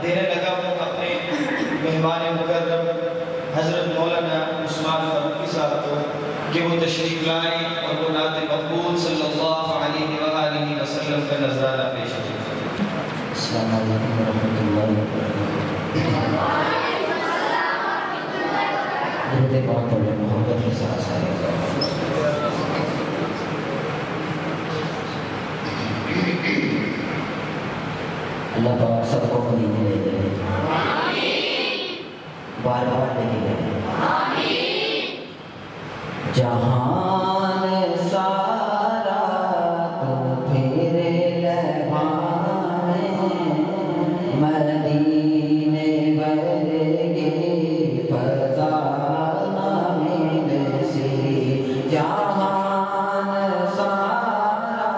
دینے لگا ہوں اپنے مہمان مکرم حضرت مولانا عثمان فاروقی صاحب کو کہ وہ تشریف لائیں اور وہ نعت مقبول صلی اللہ علیہ وآلہ وسلم کا نذرانہ پیش کریں۔ السلام علیکم ورحمۃ اللہ وبرکاتہ۔ درود پاک پڑھیں محبت کے ساتھ سارے۔ اللہ پاک سب کو مدینے لے جائے، بار بار لے کے جائے۔ جہان سارا تو پھرے لبھانے، مدینے ورگے فضا نہ ملسی۔ جہان سارا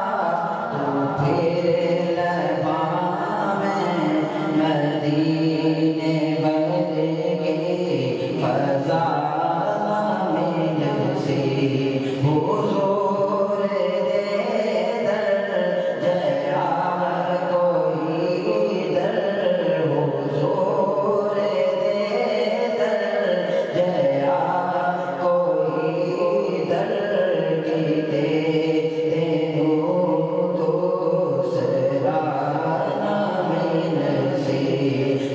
تو پھرے لبھانے، مدینے ورگے فضا حضور دے در جیا کوئی در، حضور دے در جیا کوئی در، کتے تینوں دوسرا نہ ملسی۔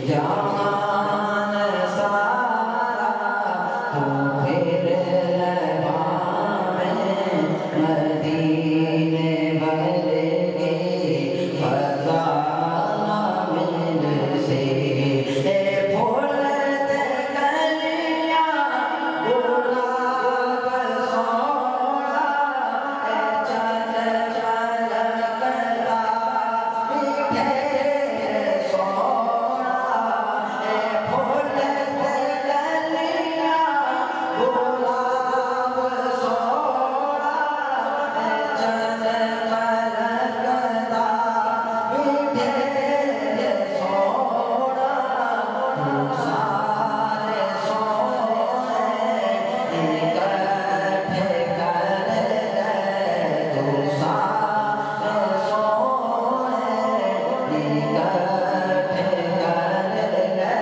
جہان سارا تو پھر مدینے ورگے فضا نہ ملسی۔ اے پھولتے کلیاں گلاب سونا، اے چل چل کرتا میٹھے سونا، اے پھولتے کلیاں گلاب سونا، چل کلکتا میٹھے سونا، تو سارے سونے اکٹھے کر لے، تو سارے سونے اکٹھے کر لے،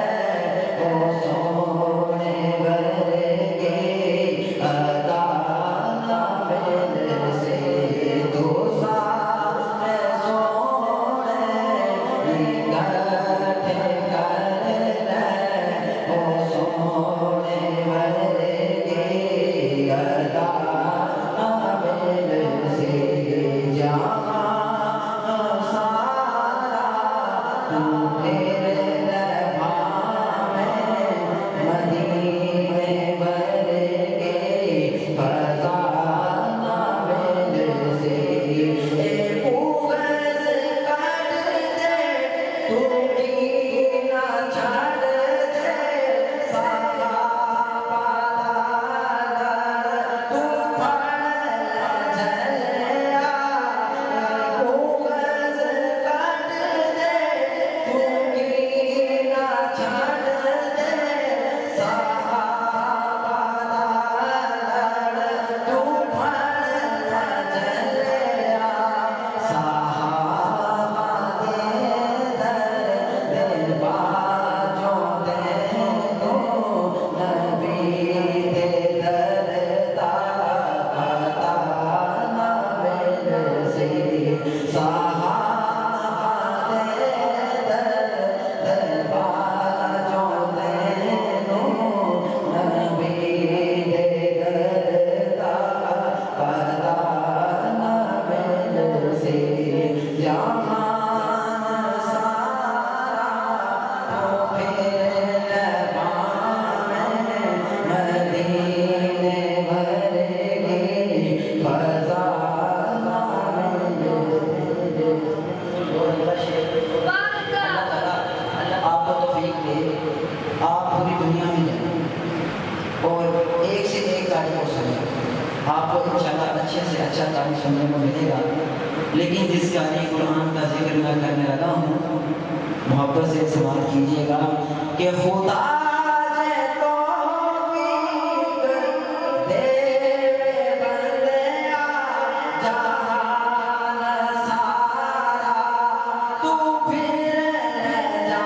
وہ سونے ورگے ادا نہ ملسی۔ تو سارے سونے اکٹھے کر لے، وہ سونے ورگے ادا نہ ملسی۔ جہان سارا تو پھر لبھانے، مدینے ورگے فضا نہ ملسی۔ اے اوغز کر دے تو نہ چھڑ دے، صحابہ تو پڑھ جلیا۔ اوغز کر دے تو نہ چھڑ دے، صحابہ تو پڑھ جلیا۔ صحابہ دے در باجوں تینوں، نبی دے در دا پتہ نہ ملسی۔ صحابہ دے در باجوں تینوں، نبی دے در دا پتہ نہ ملسی۔ جہان سارا تو پھر لبھانے، مدینے ورگے فضا نہ ملسی۔ اللہ آپ کو توفیق دے، آپ پوری دنیا میں جائیں اور ایک سے ایک گاڑی کو سنیں، آپ کو انشاءاللہ اچھے سے اچھا گانے سننے کو ملے گا۔ لیکن جس گانے قرآن کا ذکر میں کرنے لگا ہوں، محبت سے سماعت کیجیے گا کہ خدا جے توفیق دے بندیا، جہان سارا تو پھر جا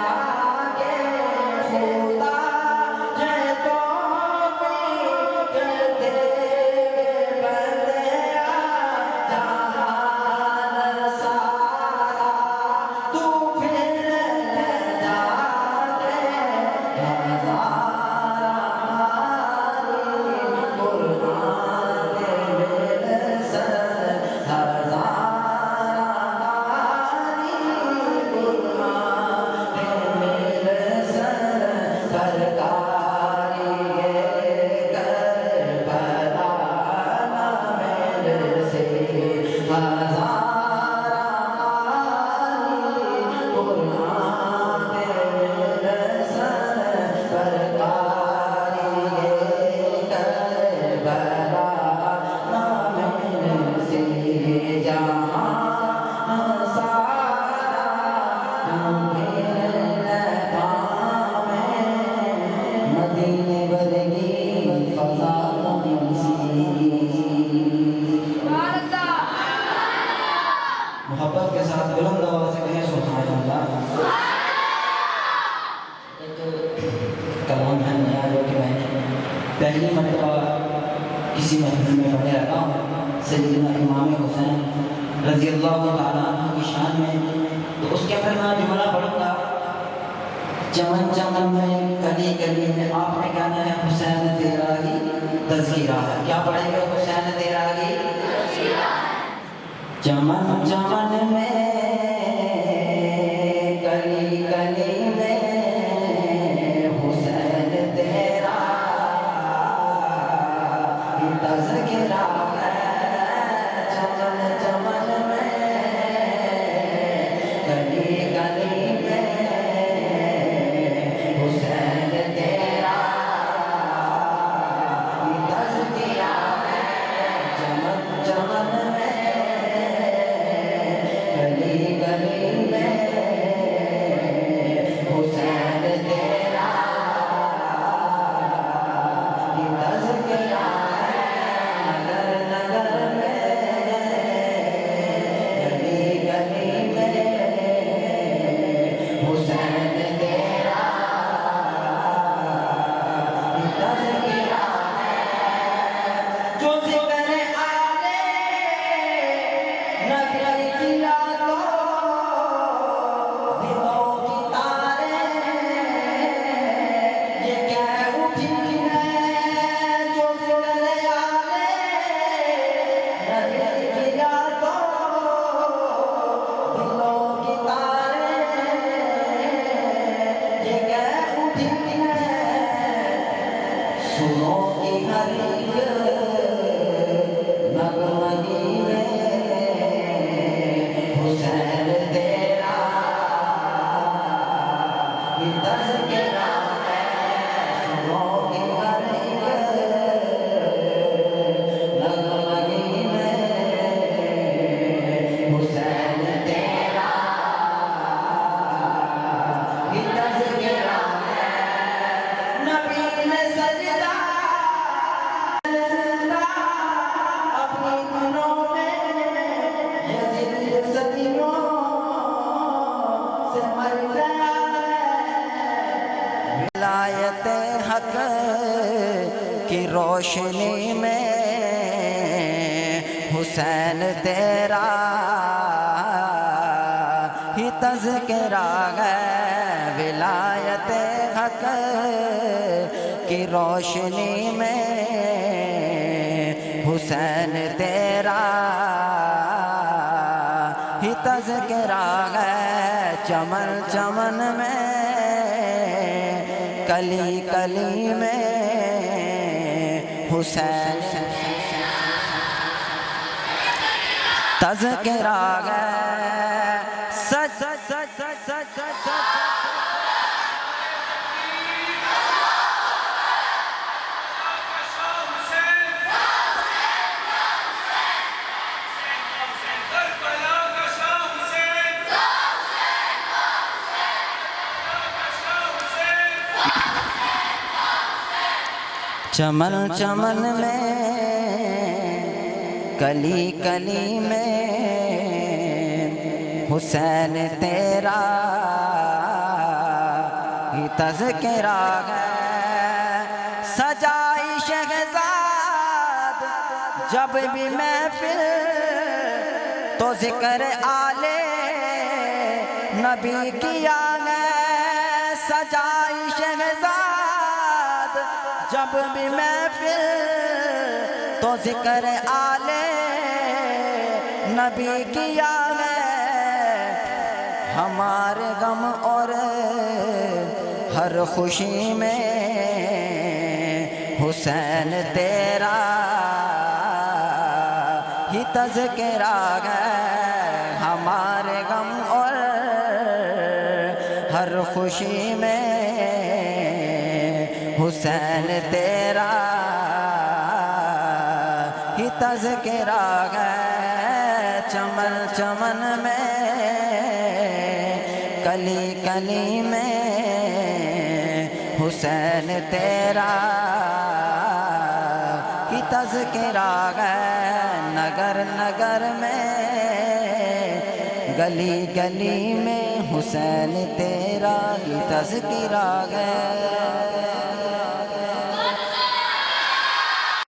پہلی مرتبہ کسی محفل میں پڑھے رہا ہوں سیدنا امام حسین رضی اللہ تعالیٰ عنہ کی شان میں، تو اس کے اندر میں جملہ پڑھوں گا، چمن چمن میں کلی کلی میں، آپ نے کہنا ہے حسین تیرا ہی تذکرہ ہے. کیا پڑھیں گے؟ حسین تیرا ہی چمن چمن میں کلی کلی میں حسین تیرا ہی تذکرہ ہے. چمن چمن میں کلی کلی میں حسین تیرا ہی تذکرہ ہے. چمن چمن میں گلی گلی میں حسین تیرا ہی تذکرہ ہے. نگر نگر میں گلی گلی میں حسین تیرا ہی تذکرہ ہے. جو ذکر آلے نبی کیا تو دلوں کی تارے یہ کہہ اٹھی ہے. جو ذکر آلے نبی کیا تو دلوں کی تارے یہ کہہ اٹھی ہے. سنو کی ہر ایک نغمگی میں حسین تیرا ہی تذکرہ ہے. سنو کی ہر ایک نغمگی میں حسین تیرا ہی تذکرہ ہے. نبی نے سجدہ اپنی دنوں میں یزید صدیوں سے مر گیا ہے. ولایت حق کی روشنی میں حسین تیرا ہی تذکرہ ہے. ولایت حق کی روشنی میں حسین تیرا ہی تذکرہ ہے. چمن چمن میں کلی کلی میں حسین تذکرہ ہے. سچ سچ سچ سچ سچ سچ چمن چمن میں کلی کلی میں حسین تیرا ہی تذکرہ ہے. سجائی شہزاد جب بھی محفل تو ذکر آلے نبی کیا ہے. سجائی شہزاد جب بھی محفل تو ذکر آلے نبی کیا ہے. ہمارے غم اور ہر خوشی میں حسین تیرا ہی تذکرہ ہے. ہمارے غم اور ہر خوشی میں حسین تیرا ہی تذکرہ ہے. چمن چمن میں کلی کلی میں حسین تیرا ہی تذکرہ ہے. نگر نگر میں گلی گلی میں حسین تیرا ہی تذکرہ ہے.